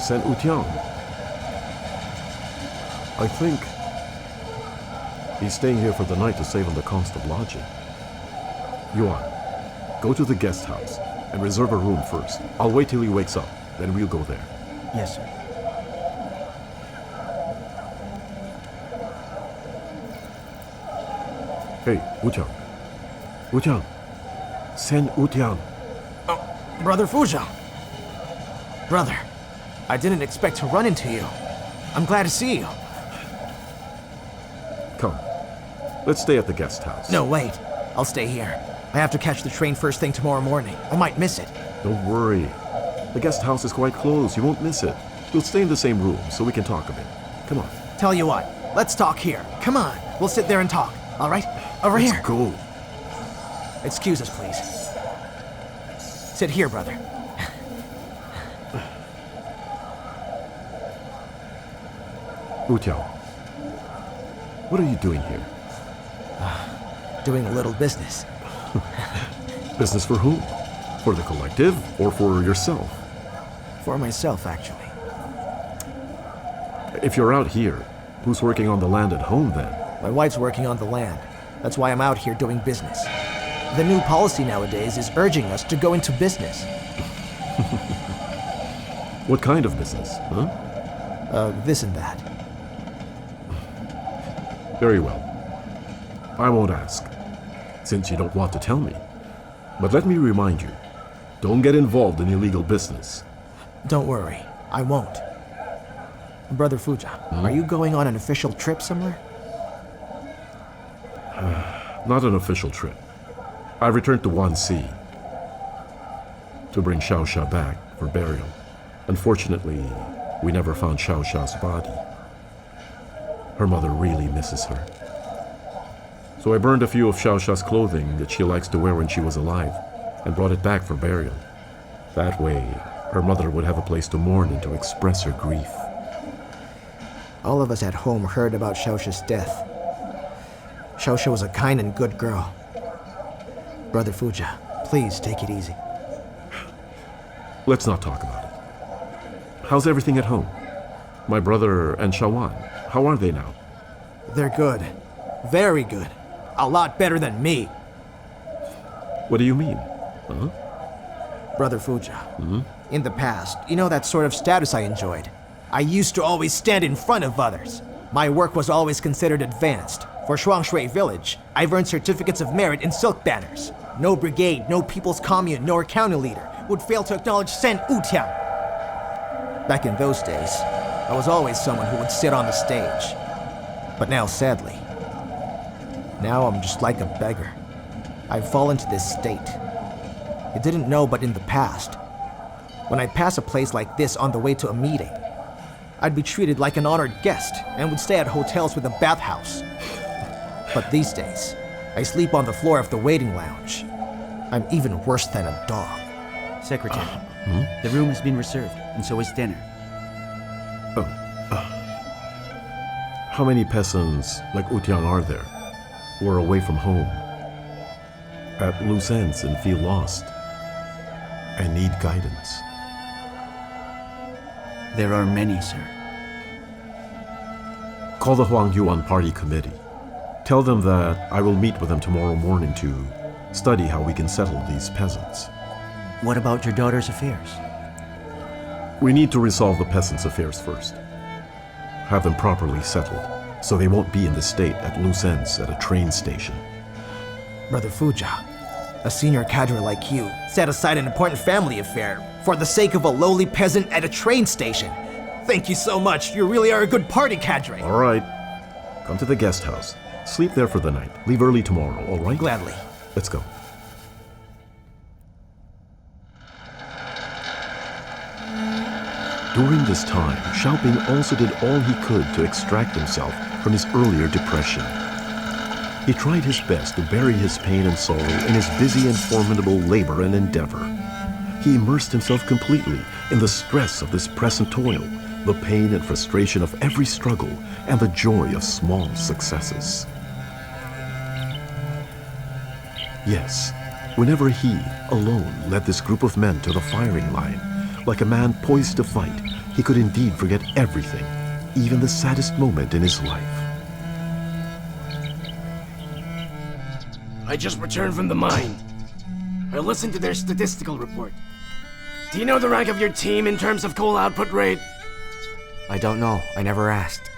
Saint Utian. I think he's staying here for the night to save on the cost of lodging. Yuan, go to the guest house and reserve a room first. I'll wait till he wakes up, then we'll go there. Yes, sir. Hey, Wutian. Wutian. Saint Utian. Oh, Brother Fujian. Brother, I didn't expect to run into you. I'm glad to see you. Come. Let's stay at the guest house. No, wait. I'll stay here. I have to catch the train first thing tomorrow morning. I might miss it. Don't worry. The guest house is quite close. You won't miss it. We'll stay in the same room so we can talk a bit. Come on. Tell you what, let's talk here. Come on. We'll sit there and talk. All right? Over Let's here. go. Excuse us, please. Sit here, brother. Wutian, what are you doing here? Doing a little business. Business for whom? For the collective or for yourself? For myself, actually. If you're out here, who's working on the land at home then? My wife's working on the land. That's why I'm out here doing business. The new policy nowadays is urging us to go into business. What kind of business, huh? This and that. Very well. I won't ask, since you don't want to tell me. But let me remind you, don't get involved in illegal business. Don't worry, I won't. Brother Fuja, are you going on an official trip somewhere? Not an official trip. I returned to Wanxi to bring Xiaosha back for burial. Unfortunately, we never found Xiaosha's body. Her mother really misses her. So I burned a few of Xiaosha's clothing that she likes to wear when she was alive and brought it back for burial. That way, her mother would have a place to mourn and to express her grief. All of us at home heard about Xiaosha's death. Xiaosha was a kind and good girl. Brother Fuja, please take it easy. Let's not talk about it. How's everything at home? My brother and Shawan, how are they now? They're good. Very good. A lot better than me. What do you mean? Huh? Brother Fuja, in the past, you know that sort of status I enjoyed? I used to always stand in front of others. My work was always considered advanced. For Shuangshui Village, I've earned certificates of merit in silk banners. No brigade, no people's commune, nor county leader would fail to acknowledge Saint Utian. Back in those days, I was always someone who would sit on the stage. But now, sadly, now I'm just like a beggar. I've fallen to this state. You didn't know, but in the past, when I'd pass a place like this on the way to a meeting, I'd be treated like an honored guest and would stay at hotels with a bathhouse. But these days, I sleep on the floor of the waiting lounge. I'm even worse than a dog. Secretary, the room has been reserved, and so is dinner. How many peasants like Utian are there who are away from home, at loose ends and feel lost and need guidance? There are many, sir. Call the Huang Yuan Party Committee. Tell them that I will meet with them tomorrow morning to study how we can settle these peasants. What about your daughter's affairs? We need to resolve the peasants' affairs first. Have them properly settled, so they won't be in the state at loose ends at a train station. Brother Fuja, a senior cadre like you set aside an important family affair for the sake of a lowly peasant at a train station. Thank you so much. You really are a good party cadre. All right. Come to the guest house. Sleep there for the night. Leave early tomorrow, all right? Gladly. Let's go. During this time, Xiaoping also did all he could to extract himself from his earlier depression. He tried his best to bury his pain and sorrow in his busy and formidable labor and endeavor. He immersed himself completely in the stress of this present toil, the pain and frustration of every struggle, and the joy of small successes. Yes, whenever he, alone, led this group of men to the firing line, like a man poised to fight, he could indeed forget everything, even the saddest moment in his life. I just returned from the mine. I listened to their statistical report. Do you know the rank of your team in terms of coal output rate? I don't know. I never asked.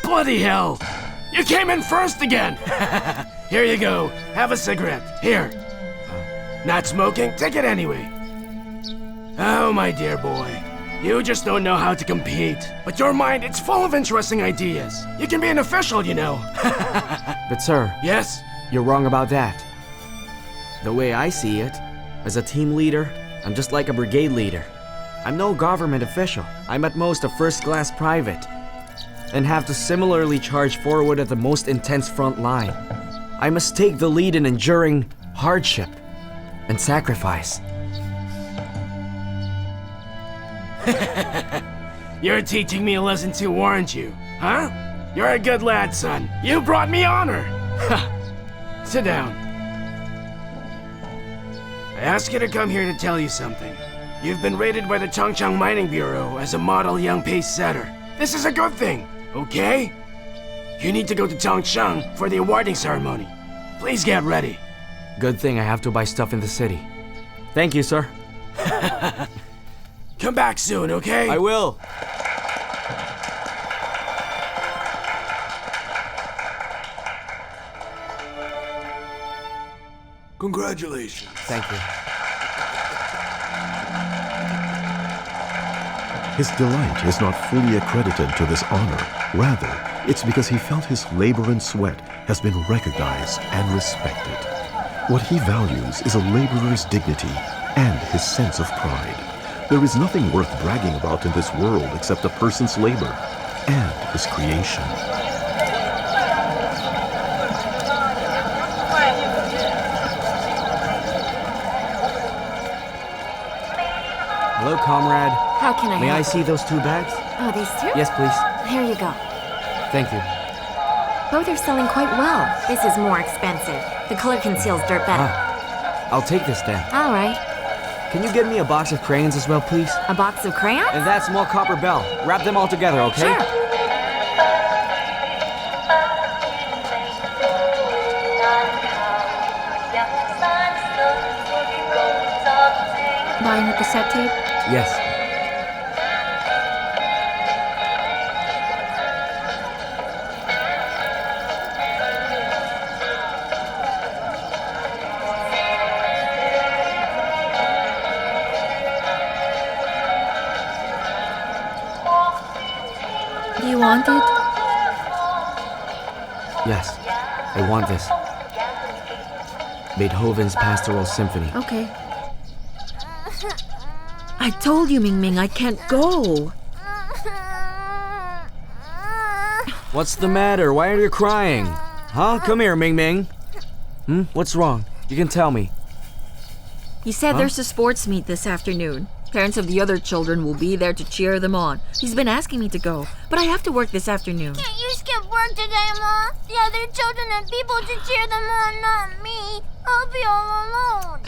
Bloody hell! You came in first again! Here you go. Have a cigarette. Here. Not smoking? Take it anyway. Oh, my dear boy. You just don't know how to compete. But your mind, it's full of interesting ideas. You can be an official, you know. But sir, Yes? you're wrong about that. The way I see it, as a team leader, I'm just like a brigade leader. I'm no government official. I'm at most a first-class private, and have to similarly charge forward at the most intense front line. I must take the lead in enduring hardship and sacrifice. You're teaching me a lesson too, aren't you? Huh? You're a good lad, son. You brought me honor. Sit down. I asked you to come here to tell you something. You've been rated by the Changchang Mining Bureau as a model young pace setter. This is a good thing, okay? You need to go to Changchang for the awarding ceremony. Please get ready. Good thing I have to buy stuff in the city. Thank you, sir. Come back soon, okay? I will. Congratulations. Thank you. His delight is not fully accredited to this honor. Rather, it's because he felt his labor and sweat has been recognized and respected. What he values is a laborer's dignity and his sense of pride. There is nothing worth bragging about in this world except a person's labor and his creation. Hello, comrade. How can I May I help? see those 2 bags? Oh, these two? Yes, please. Here you go. Thank you. Both are selling quite well. This is more expensive. The color conceals dirt better. I'll take this then. All right. Can you get me a box of crayons as well, please? A box of crayons? And that small copper bell. Wrap them all together, okay? Sure. Buying a cassette tape? Yes. Do you want it? Yes. I want this. Beethoven's Pastoral Symphony. Okay. I told you, Ming Ming, I can't go. What's the matter? Why are you crying? Huh? Come here, Ming Ming. What's wrong? You can tell me. He said there's a sports meet this afternoon. Parents of the other children will be there to cheer them on. He's been asking me to go, but I have to work this afternoon. Can't you skip work today, Ma? The other children and people to cheer them on, not me. I'll be all alone.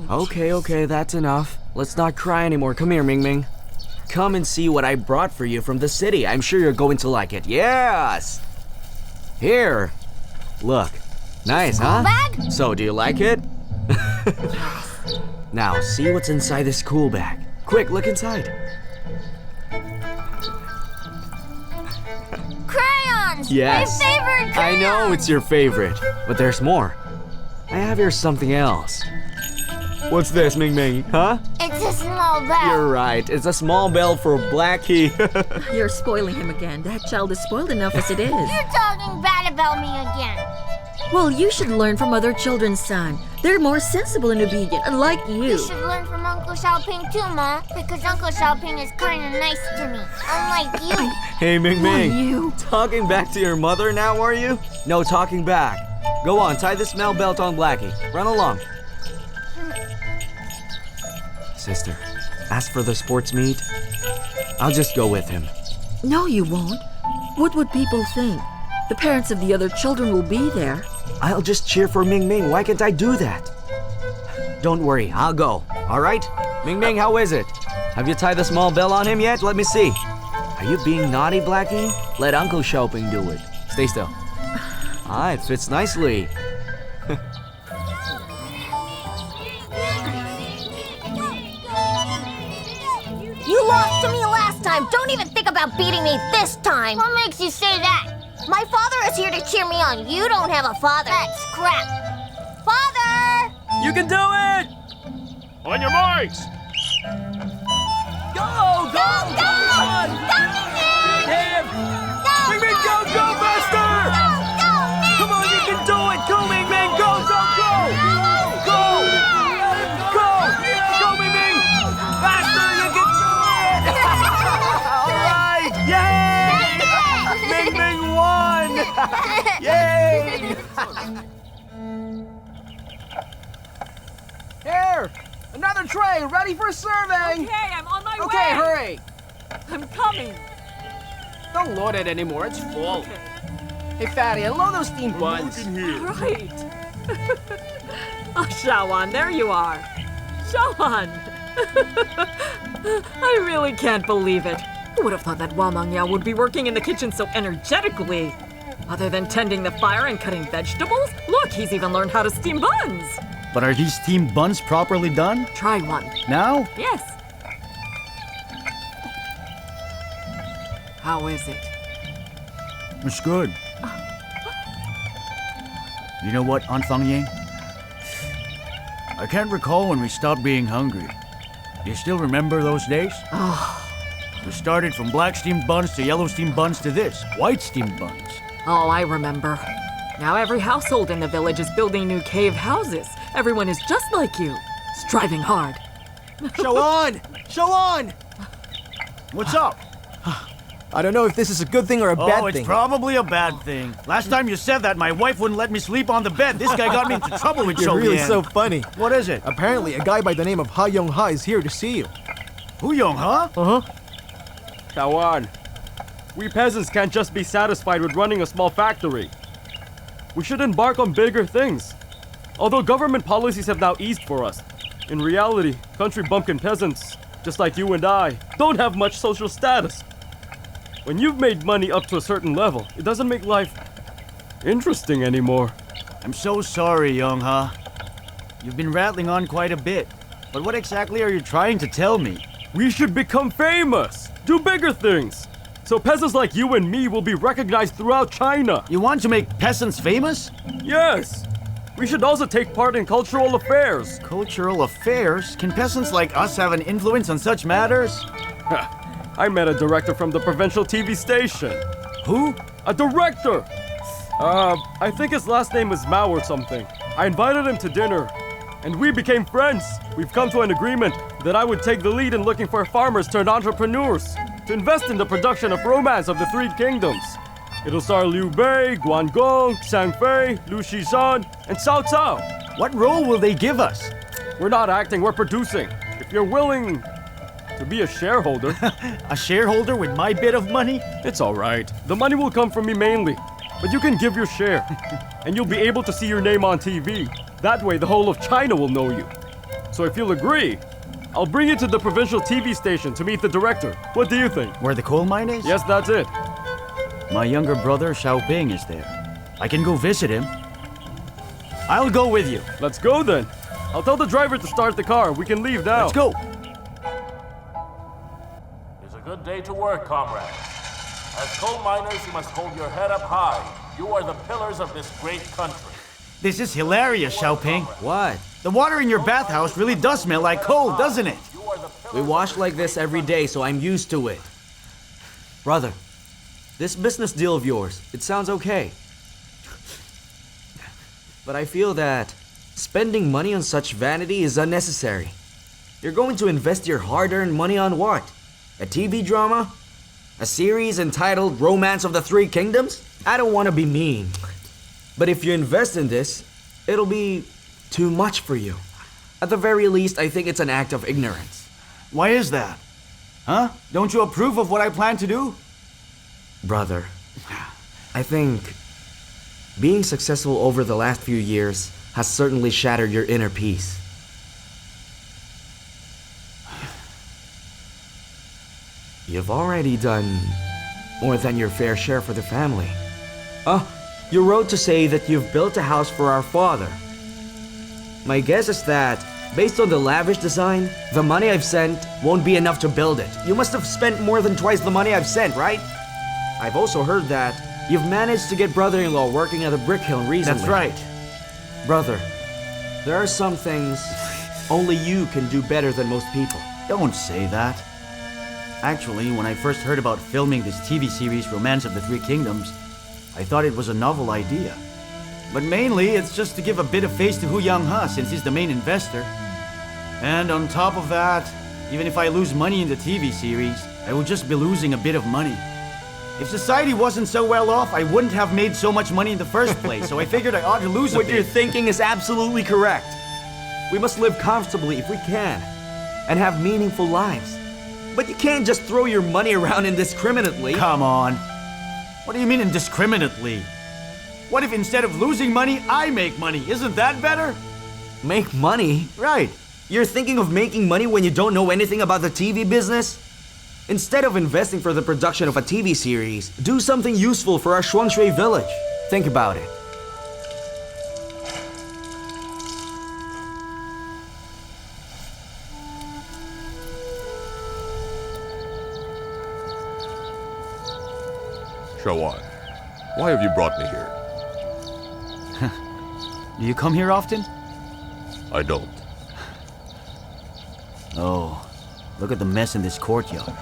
Okay, that's enough. Let's not cry anymore. Come here, Ming Ming. Come and see what I brought for you from the city. I'm sure you're going to like it. Yes! Here. Look. Nice, huh? bag? So, do you like it? Now, see what's inside this cool bag. Quick, look inside. Crayons! Yes. My favorite crayons! I know it's your favorite, but there's more. I have here something else. What's this, Ming Ming? Huh? It's a small bag. You're right. It's a small bell for Blackie. You're spoiling him again. That child is spoiled enough as it is. You're talking bad about me again. Well, you should learn from other children, son. They're more sensible and obedient, unlike you. You should learn from Uncle Xiaoping too, Ma. Because Uncle Xiaoping is kind of nice to me. Unlike you. Hey, Ming Ming. you? Talking back to your mother now, are you? No, talking back. Go on, tie this smell belt on Blackie. Run along. Sister, as for the sports meet, I'll just go with him. No, you won't. What would people think? The parents of the other children will be there. I'll just cheer for Ming Ming. Why can't I do that? Don't worry, I'll go. All right? Ming Ming, how is it? Have you tied the small bell on him yet? Let me see. Are you being naughty, Blackie? Let Uncle Xiaoping do it. Stay still. Ah, it fits nicely. You lost to me last time. Don't even think about beating me this time. What makes you say that? My father is here to cheer me on. You don't have a father. That's crap. Father! You can do it! On your marks! Go! Go! Go! On! Go, Nick! Beat him! Go! Ming Ming, go! Go faster! Go, Nick! Come on, you can do it! Go, Ming Ming! Go! Go! Go! Go! Go! Go, Ming Ming! Faster! You can do it! All right! Yay! Ming Ming won! Yay! Here! Another tray, ready for serving! Okay, I'm on my way! Okay, hurry! I'm coming! Don't load it anymore, it's full. Hey, Fatty, unload those steamed buns. Right! Oh, Shawan, there you are! Shawan! I really can't believe it. Who would have thought that Wamangya would be working in the kitchen so energetically? Other than tending the fire and cutting vegetables, look, he's even learned how to steam buns! But are these steamed buns properly done? Try one. Now? Yes. How is it? It's good. You know what, Aunt Fang Ying? I can't recall when we stopped being hungry. Do you still remember those days? We started from black steamed buns to yellow steamed buns to this, white steamed buns. Oh, I remember. Now every household in the village is building new cave houses. Everyone is just like you, striving hard. Shoan! Shoan! What's up? I don't know if this is a good thing or a bad It's thing. probably a bad thing. Last time you said that, my wife wouldn't let me sleep on the bed. This guy got me into trouble with You're really Shoyan. so funny. What is it? Apparently, a guy by the name of Ha Yong Ha is here to see you. Hu Yong, huh? Yuan, we peasants can't just be satisfied with running a small factory. We should embark on bigger things. Although government policies have now eased for us, in reality, country bumpkin peasants, just like you and I, don't have much social status. When you've made money up to a certain level, it doesn't make life interesting anymore. I'm so sorry, Young Ha. You've been rattling on quite a bit. But what exactly are you trying to tell me? We should become famous, do bigger things, so peasants like you and me will be recognized throughout China. You want to make peasants famous? Yes, we should also take part in cultural affairs. Cultural affairs? Can peasants like us have an influence on such matters? I met a director from the provincial TV station. Who? A director! I think his last name is Mao or something. I invited him to dinner, and we became friends. We've come to an agreement that I would take the lead in looking for farmers turned entrepreneurs to invest in the production of Romance of the Three Kingdoms. It'll star Liu Bei, Guan Gong, Xiang Fei, Lu Shizhan, and Cao Cao. What role will they give us? We're not acting, we're producing. If you're willing to be a shareholder... A shareholder with my bit of money? It's all right. The money will come from me mainly. But you can give your share. And you'll be able to see your name on TV. That way, the whole of China will know you. So if you'll agree, I'll bring you to the provincial TV station to meet the director. What do you think? Where the coal mine is? Yes, that's it. My younger brother, Xiaoping, is there. I can go visit him. I'll go with you. Let's go then. I'll tell the driver to start the car. We can leave now. Let's go. It's a good day to work, comrades. As coal miners, you must hold your head up high. You are the pillars of this great country. This is hilarious, Xiaoping. What? The water in your bathhouse really does smell like coal, doesn't it? We wash like this every day, so I'm used to it. Brother, this business deal of yours, it sounds okay. But I feel that spending money on such vanity is unnecessary. You're going to invest your hard-earned money on what? A TV drama? A series entitled Romance of the Three Kingdoms? I don't want to be mean. But if you invest in this, it'll be too much for you. At the very least, I think it's an act of ignorance. Why is that? Huh? Don't you approve of what I plan to do? Brother, I think being successful over the last few years has certainly shattered your inner peace. You've already done more than your fair share for the family. You wrote to say that you've built a house for our father. My guess is that, based on the lavish design, the money I've sent won't be enough to build it. You must have spent more than twice the money I've sent, right? I've also heard that you've managed to get brother-in-law working at the brick kiln recently. That's right. Brother, there are some things only you can do better than most people. Don't say that. Actually, when I first heard about filming this TV series, Romance of the Three Kingdoms, I thought it was a novel idea. But mainly, it's just to give a bit of face to Hu Yang-ha, since he's the main investor. And on top of that, even if I lose money in the TV series, I would just be losing a bit of money. If society wasn't so well off, I wouldn't have made so much money in the first place, so I figured I ought to lose a bit. What you're thinking is absolutely correct. We must live comfortably if we can, and have meaningful lives. But you can't just throw your money around indiscriminately. Come on. What do you mean indiscriminately? What if instead of losing money, I make money? Isn't that better? Make money? Right. You're thinking of making money when you don't know anything about the TV business? Instead of investing for the production of a TV series, do something useful for our Shuangshui village. Think about it. Shawan, why have you brought me here? Do you come here often? I don't. Oh, look at the mess in this courtyard.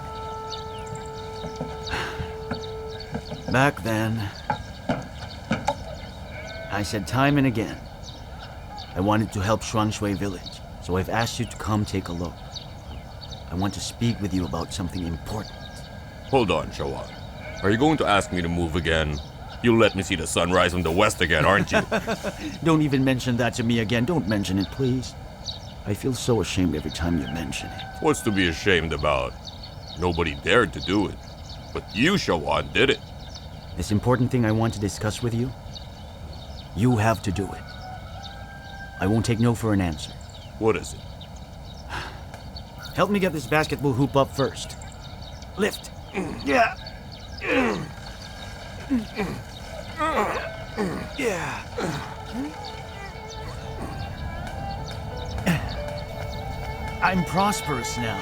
Back then, I said time and again, I wanted to help Shuangshui village, so I've asked you to come take a look. I want to speak with you about something important. Hold on, Shawan. Are you going to ask me to move again? You'll let me see the sunrise from the west again, aren't you? Don't even mention that to me again. Don't mention it, please. I feel so ashamed every time you mention it. What's to be ashamed about? Nobody dared to do it. But you, Shawan, did it. This important thing I want to discuss with you, you have to do it. I won't take no for an answer. What is it? Help me get this basketball hoop up first. Lift. Yeah. Yeah. I'm prosperous now.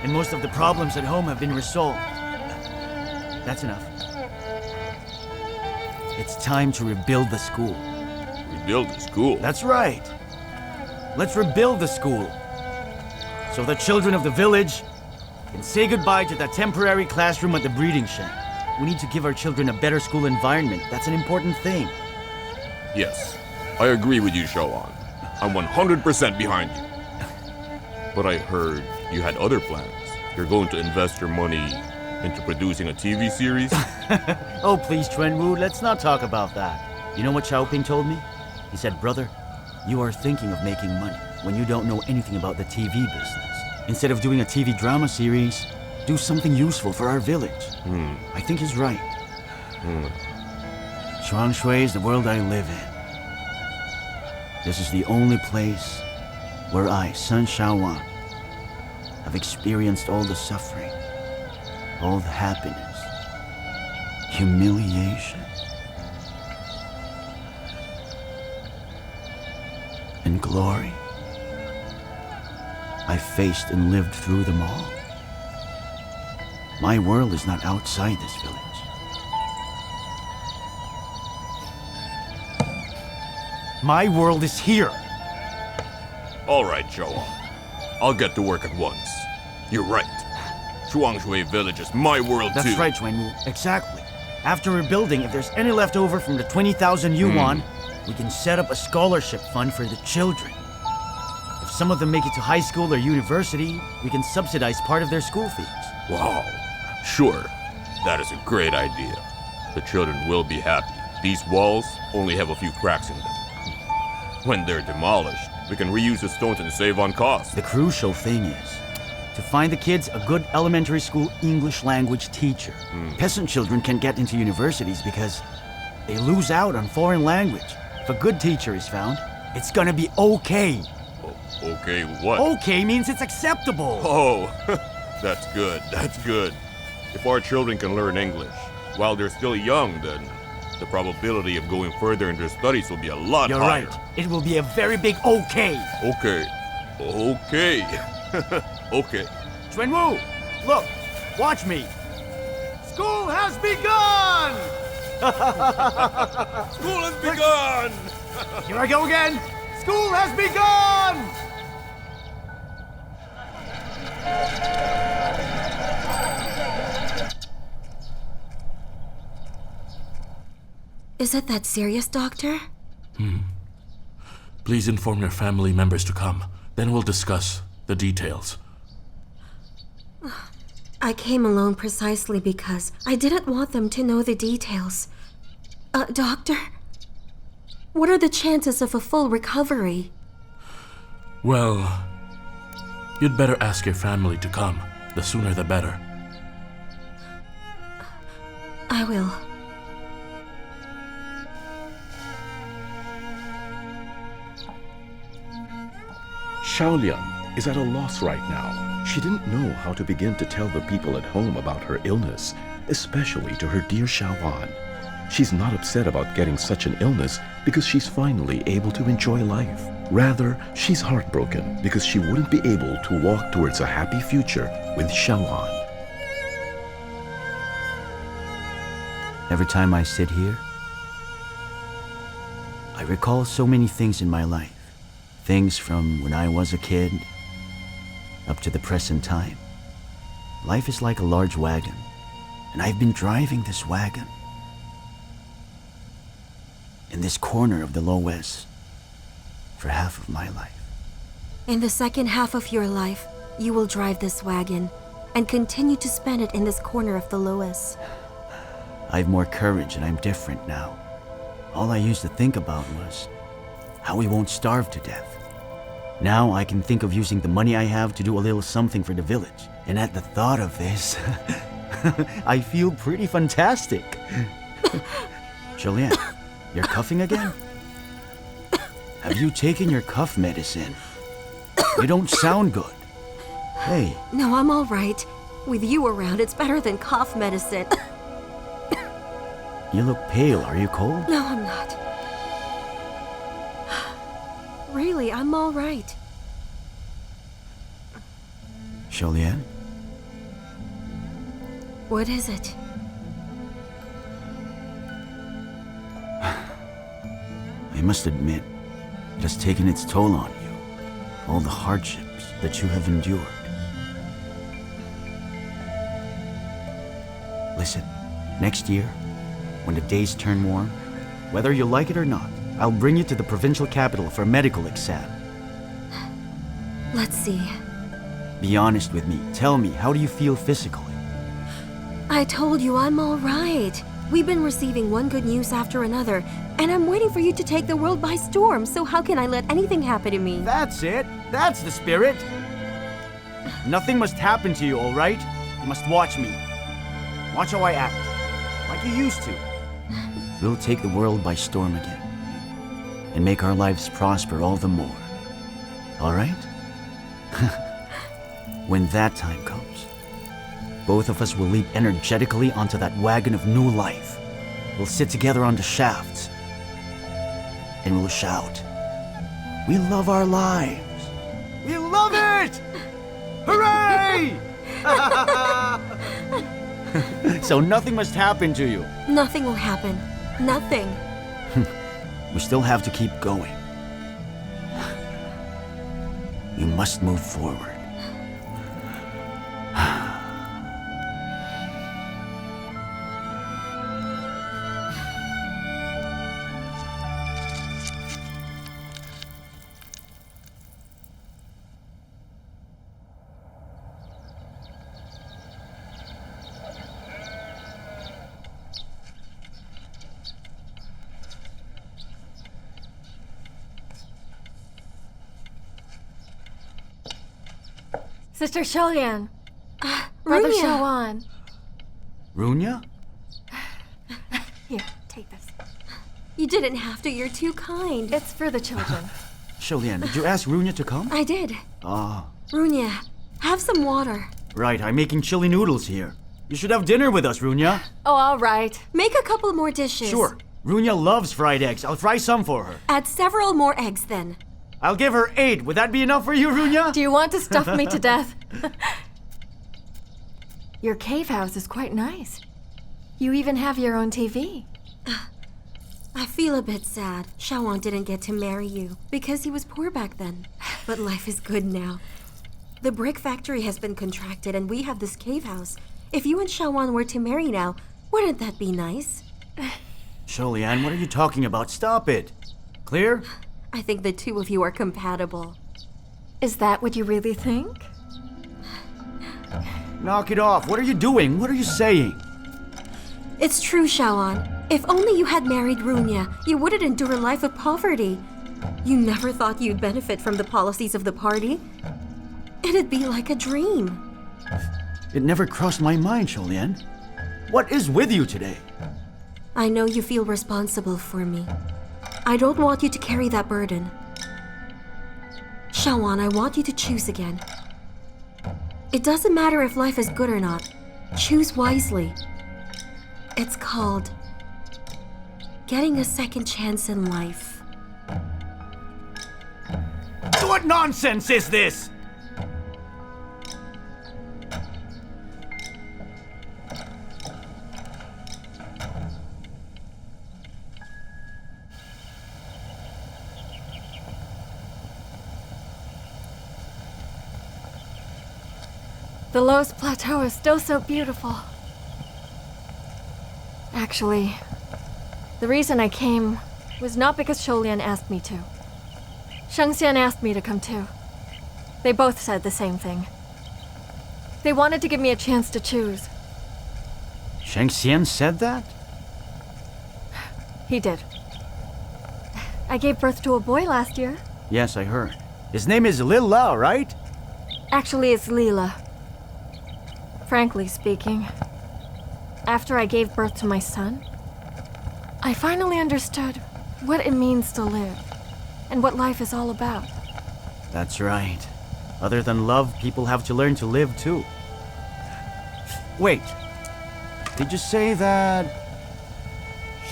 And most of the problems at home have been resolved. That's enough. It's time to rebuild the school. Rebuild the school? That's right. Let's rebuild the school. So the children of the village can say goodbye to that temporary classroom at the breeding shed. We need to give our children a better school environment. That's an important thing. Yes, I agree with you, Shawan. I'm 100% behind you. But I heard you had other plans. You're going to invest your money into producing a TV series? Oh, please, Trenwu, let's not talk about that. You know what Xiaoping told me? He said, brother, you are thinking of making money when you don't know anything about the TV business. Instead of doing a TV drama series, do something useful for our village. I think he's right. Shuangshui is the world I live in. This is the only place where I, Sun Shaowan, have experienced all the suffering, all the happiness, humiliation, and glory. I faced and lived through them all. My world is not outside this village. My world is here. All right, Shawan. I'll get to work at once. You're right. Shuangshui village is my world too. That's right, Chuanwu. Exactly. After rebuilding, if there's any left over from the 20,000 yuan, we can set up a scholarship fund for the children. If some of them make it to high school or university, we can subsidize part of their school fees. Wow. Sure. That is a great idea. The children will be happy. These walls only have a few cracks in them. When they're demolished, we can reuse the stones and save on costs. The crucial thing is to find the kids a good elementary school English language teacher. Peasant children can't get into universities because they lose out on foreign language. If a good teacher is found, it's gonna be okay. Okay, what? Okay means it's acceptable. Oh, That's good, that's good. If our children can learn English while they're still young, then the probability of going further in their studies will be a lot You're higher. right. It will be a very big okay. Okay. Okay. Okay. Chuan-Woo, look, watch me. School has begun! School has begun! Here I go again! School has begun! Is it that serious, Doctor? Please inform your family members to come. Then we'll discuss the details. I came alone precisely because I didn't want them to know the details. Doctor? What are the chances of a full recovery? Well, you'd better ask your family to come. The sooner the better. I will. Xiaolian is at a loss right now. She didn't know how to begin to tell the people at home about her illness, especially to her dear Xiaowan. She's not upset about getting such an illness because she's finally able to enjoy life. Rather, she's heartbroken because she wouldn't be able to walk towards a happy future with Xiaowan. Every time I sit here, I recall so many things in my life. Things from when I was a kid up to the present time. Life is like a large wagon, and I've been driving this wagon in this corner of the Low West for half of my life. In the second half of your life, you will drive this wagon and continue to spend it in this corner of the Lois. I've more courage and I'm different now. All I used to think about was how we won't starve to death. Now I can think of using the money I have to do a little something for the village. And at the thought of this, I feel pretty fantastic. Xiaolian, you're coughing again? Have you taken your cough medicine? You don't sound good. Hey. No, I'm all right. With you around, it's better than cough medicine. You look pale. Are you cold? No, I'm not. Really, I'm all right. Xiaolian? What is it? I must admit, it has taken its toll on you. All the hardships that you have endured. Listen, next year, when the days turn warm, whether you like it or not, I'll bring you to the provincial capital for a medical exam. Let's see. Be honest with me. Tell me, how do you feel physically? I told you I'm all right. We've been receiving one good news after another, and I'm waiting for you to take the world by storm, so how can I let anything happen to me? That's it. That's the spirit. Nothing must happen to you, all right? You must watch me. Watch how I act. Like you used to. We'll take the world by storm again. And make our lives prosper all the more. All right? When that time comes, both of us will leap energetically onto that wagon of new life. We'll sit together on the shafts. And we'll shout, "We love our lives! We love it! Hooray!" So nothing must happen to you. Nothing will happen. Nothing. We still have to keep going. We must move forward. Sister Xiaolian. Brother Runya. Xiaowan. Runya? Here, take this. You didn't have to. You're too kind. It's for the children. Xiaolian, did you ask Runya to come? I did. Ah. Runya, have some water. Right, I'm making chili noodles here. You should have dinner with us, Runya. Oh, all right. Make a couple more dishes. Sure. Runya loves fried eggs. I'll fry some for her. Add several more eggs then. I'll give her 8. Would that be enough for you, Runya? Do you want to stuff me to death? Your cave house is quite nice. You even have your own TV. I feel a bit sad. Shawan didn't get to marry you because he was poor back then. But life is good now. The brick factory has been contracted and we have this cave house. If you and Shawan were to marry now, wouldn't that be nice? Sholian, what are you talking about? Stop it. Clear? I think the two of you are compatible. Is that what you really think? Knock it off. What are you doing? What are you saying? It's true, Shawan. If only you had married Runya, you wouldn't endure a life of poverty. You never thought you'd benefit from the policies of the party. It'd be like a dream. It never crossed my mind, Sholian. What is with you today? I know you feel responsible for me. I don't want you to carry that burden. Shawan, I want you to choose again. It doesn't matter if life is good or not. Choose wisely. It's called getting a second chance in life. What nonsense is this? The Lowe's Plateau is still so beautiful. Actually, the reason I came was not because Sholian asked me to. Shengxian asked me to come too. They both said the same thing. They wanted to give me a chance to choose. Shengxian said that? He did. I gave birth to a boy last year. Yes, I heard. His name is Liya, right? Actually, it's Liya. Frankly speaking, after I gave birth to my son, I finally understood what it means to live and what life is all about. That's right. Other than love, people have to learn to live too. Wait, did you say that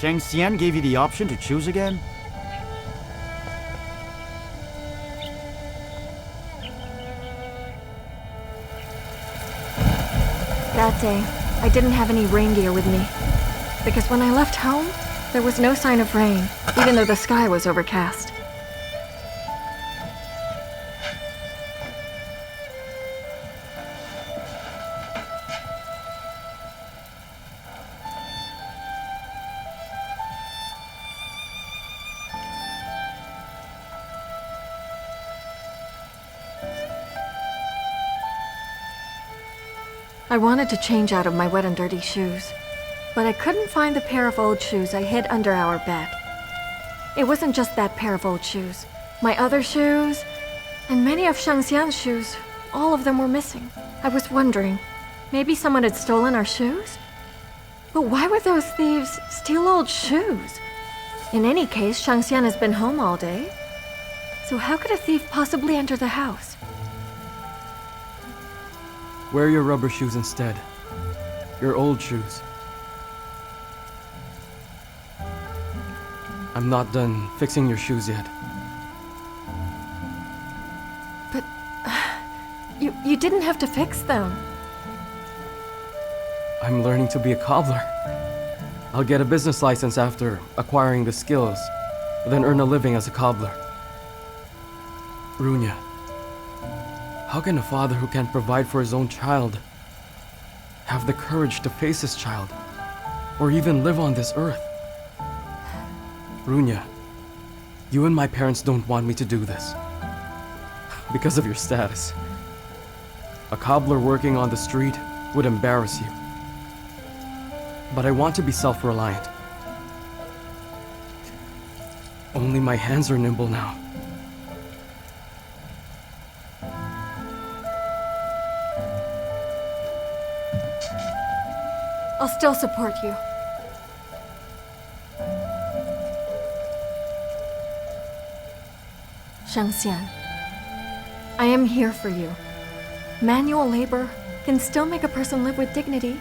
Shengxian gave you the option to choose again? That day, I didn't have any reindeer with me, because when I left home, there was no sign of rain, even though the sky was overcast. I wanted to change out of my wet and dirty shoes, but I couldn't find the pair of old shoes I hid under our bed. It wasn't just that pair of old shoes. My other shoes, and many of Shangxian's shoes, all of them were missing. I was wondering, maybe someone had stolen our shoes? But why would those thieves steal old shoes? In any case, Shangxian has been home all day, so how could a thief possibly enter the house? Wear your rubber shoes instead. Your old shoes. I'm not done fixing your shoes yet. But you didn't have to fix them. I'm learning to be a cobbler. I'll get a business license after acquiring the skills, then earn a living as a cobbler. Runya, how can a father who can't provide for his own child have the courage to face his child, or even live on this earth? Runya, you and my parents don't want me to do this, because of your status. A cobbler working on the street would embarrass you. But I want to be self-reliant. Only my hands are nimble now. I'll still support you. Shangxian, I am here for you. Manual labor can still make a person live with dignity.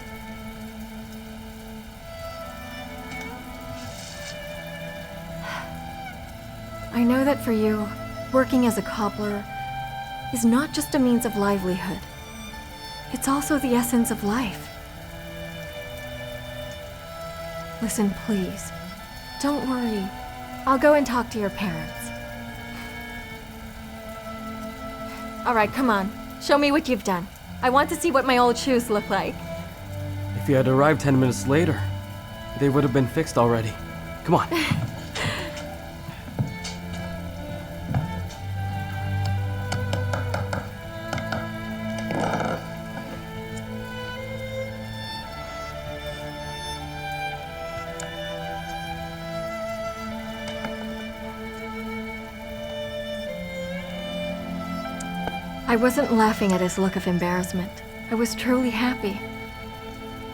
I know that for you, working as a cobbler is not just a means of livelihood. It's also the essence of life. Listen, please. Don't worry. I'll go and talk to your parents. All right, come on. Show me what you've done. I want to see what my old shoes look like. If you had arrived 10 minutes later, they would have been fixed already. Come on. I wasn't laughing at his look of embarrassment. I was truly happy.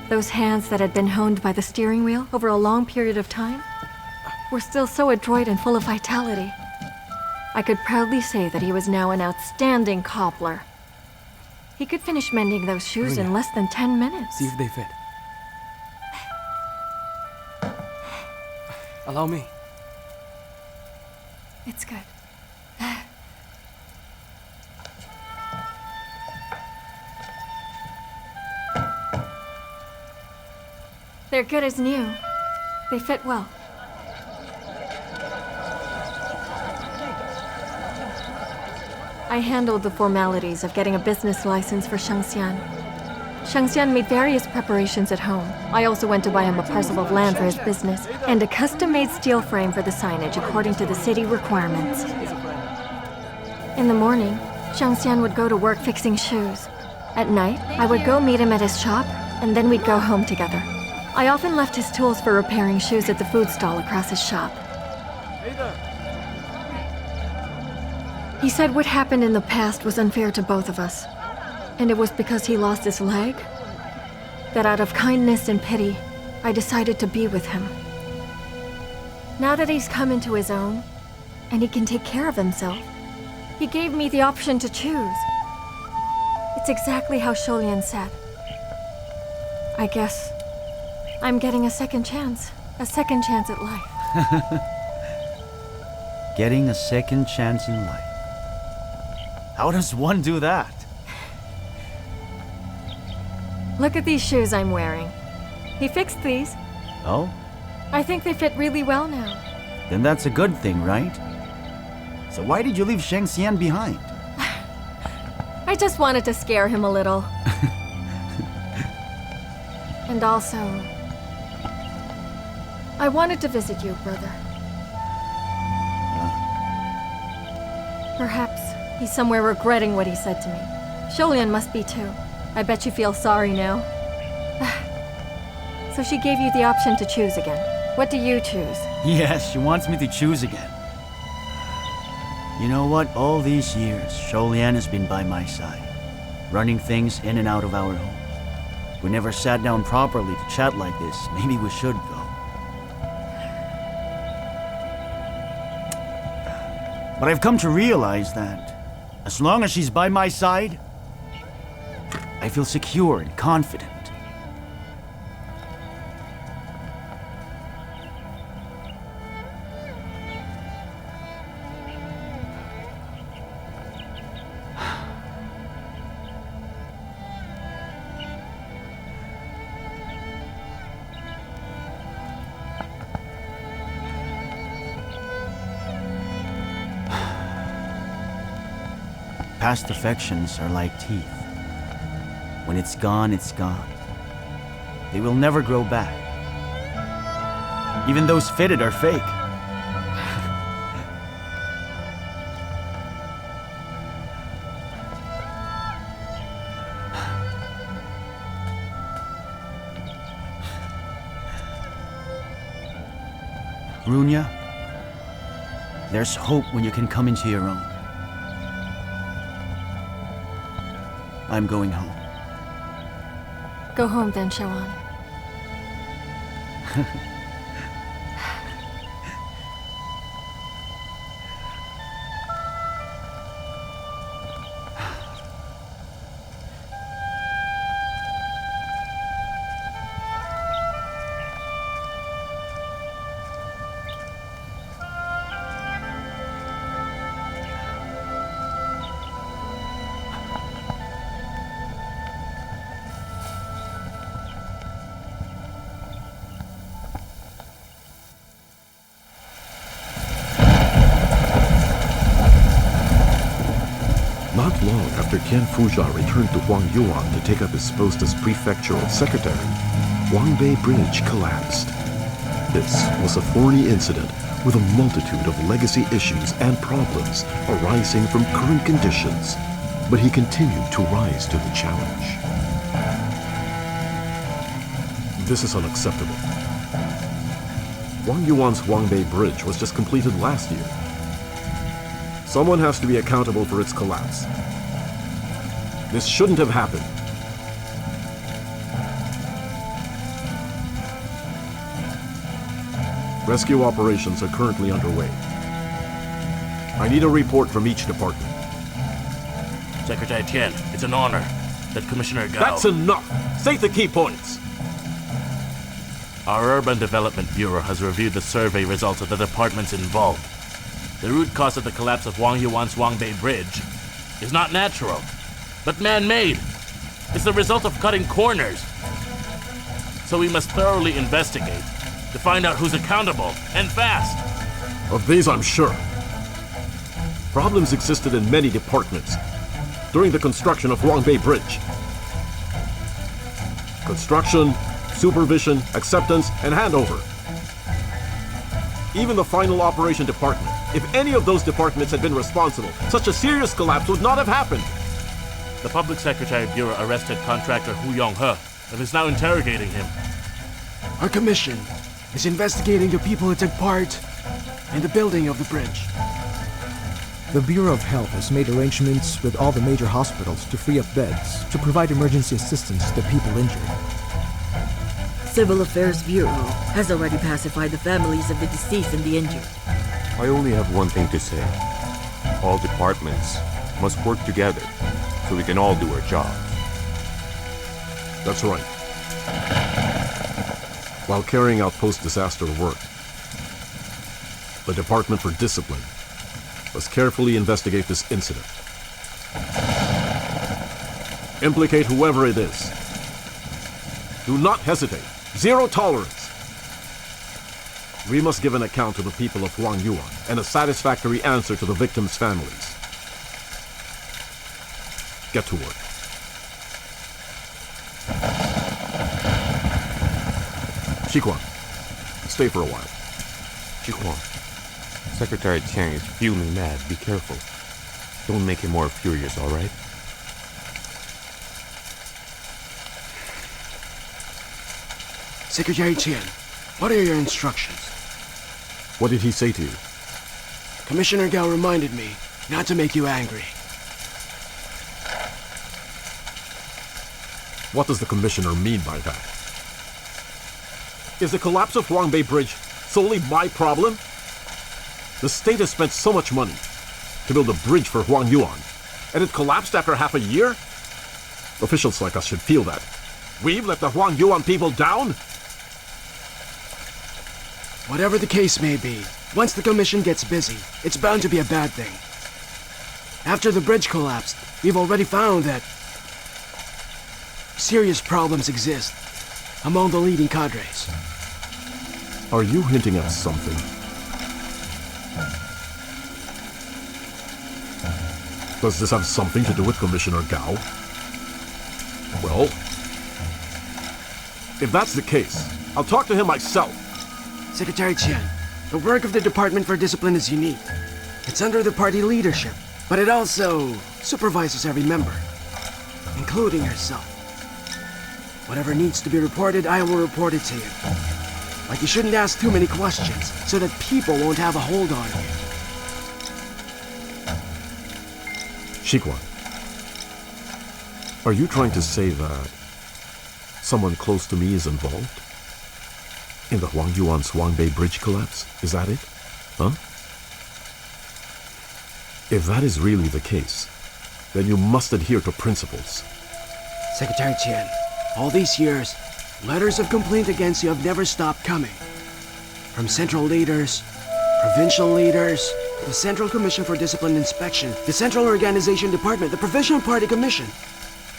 Those hands that had been honed by the steering wheel over a long period of time were still so adroit and full of vitality. I could proudly say that he was now an outstanding cobbler. He could finish mending those shoes in less than 10 minutes. See if they fit. Allow me. It's good. They're good as new. They fit well. I handled the formalities of getting a business license for Shangxian. Shangxian made various preparations at home. I also went to buy him a parcel of land for his business and a custom-made steel frame for the signage according to the city requirements. In the morning, Shangxian would go to work fixing shoes. At night, I would go meet him at his shop, and then we'd go home together. I often left his tools for repairing shoes at the food stall across his shop. Hey there. He said what happened in the past was unfair to both of us. And it was because he lost his leg that out of kindness and pity, I decided to be with him. Now that he's come into his own, and he can take care of himself, he gave me the option to choose. It's exactly how Sholian said. I guess I'm getting a second chance at life. Getting a second chance in life. How does one do that? Look at these shoes I'm wearing. He fixed these. Oh? I think they fit really well now. Then that's a good thing, right? So why did you leave Shangxian behind? I just wanted to scare him a little. And also, I wanted to visit you, brother. Perhaps he's somewhere regretting what he said to me. Sholian must be too. I bet you feel sorry now. So she gave you the option to choose again. What do you choose? Yes, she wants me to choose again. You know what? All these years, Sholian has been by my side, running things in and out of our home. We never sat down properly to chat like this. Maybe we should, though. But I've come to realize that as long as she's by my side, I feel secure and confident. Past affections are like teeth. When it's gone, it's gone. They will never grow back. Even those fitted are fake. Runya, there's hope when you can come into your own. I'm going home. Go home then, Shawan. long after Tian Fuja returned to Huang Yuan to take up his post as prefectural secretary, Huangbei Bridge collapsed. This was a thorny incident with a multitude of legacy issues and problems arising from current conditions, but he continued to rise to the challenge. This is unacceptable. Huang Yuan's Huangbei Bridge was just completed last year. Someone has to be accountable for its collapse. This shouldn't have happened. Rescue operations are currently underway. I need a report from each department. Secretary Tian, it's an honor that Commissioner Gao... That's enough! State the key points! Our Urban Development Bureau has reviewed the survey results of the departments involved. The root cause of the collapse of Huang Yuan's Huangbei Bridge is not natural, but man-made. It's the result of cutting corners. So we must thoroughly investigate to find out who's accountable, and fast. Of these, I'm sure. Problems existed in many departments during the construction of Huangbei Bridge. Construction, supervision, acceptance, and handover. Even the final operation department. If any of those departments had been responsible, such a serious collapse would not have happened. The Public Secretary Bureau arrested contractor Hu Yonghe and is now interrogating him. Our commission is investigating the people who took part in the building of the bridge. The Bureau of Health has made arrangements with all the major hospitals to free up beds to provide emergency assistance to the people injured. Civil Affairs Bureau has already pacified the families of the deceased and the injured. I only have one thing to say. All departments must work together so we can all do our jobs. That's right. While carrying out post-disaster work, the Department for Discipline must carefully investigate this incident. Implicate whoever it is. Do not hesitate. Zero tolerance. We must give an account to the people of Huang Yuan and a satisfactory answer to the victims' families. Get to work. Shiguan, stay for a while. Shiguan, Secretary Tian is fuming mad. Be careful. Don't make him more furious, all right? Secretary Tian, what are your instructions? What did he say to you? Commissioner Gao reminded me not to make you angry. What does the commissioner mean by that? Is the collapse of Huangbei Bridge solely my problem? The state has spent so much money to build a bridge for Huang Yuan, and it collapsed after half a year? Officials like us should feel that. We've let the Huang Yuan people down? Whatever the case may be, once the commission gets busy, it's bound to be a bad thing. After the bridge collapsed, we've already found that serious problems exist among the leading cadres. Are you hinting at something? Does this have something to do with Commissioner Gao? Well, if that's the case, I'll talk to him myself. Secretary Tian, the work of the Department for Discipline is unique. It's under the party leadership, but it also supervises every member, including yourself. Whatever needs to be reported, I will report it to you. But you shouldn't ask too many questions, so that people won't have a hold on you. Shiguan, are you trying to say that someone close to me is involved in the Huang Yuan's Huangbei Bridge collapse? Is that it? Huh? If that is really the case, then you must adhere to principles. Secretary Tian, all these years, letters of complaint against you have never stopped coming. From central leaders, provincial leaders, the Central Commission for Discipline Inspection, the Central Organization Department, the Provincial Party Commission.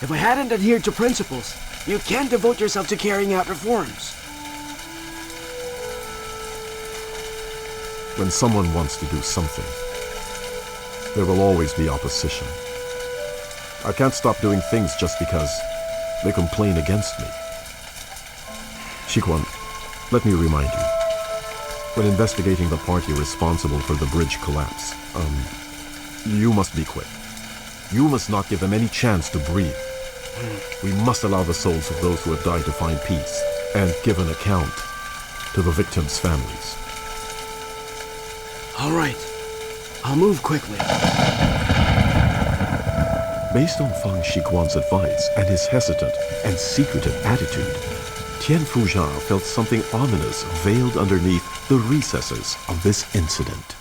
If we hadn't adhered to principles, you can't devote yourself to carrying out reforms. When someone wants to do something, there will always be opposition. I can't stop doing things just because they complain against me. Shiguan, let me remind you. When investigating the party responsible for the bridge collapse, you must be quick. You must not give them any chance to breathe. We must allow the souls of those who have died to find peace and give an account to the victims' families. All right. I'll move quickly. Based on Fang Shiguan's advice and his hesitant and secretive attitude, Tian Fuzhou felt something ominous veiled underneath the recesses of this incident.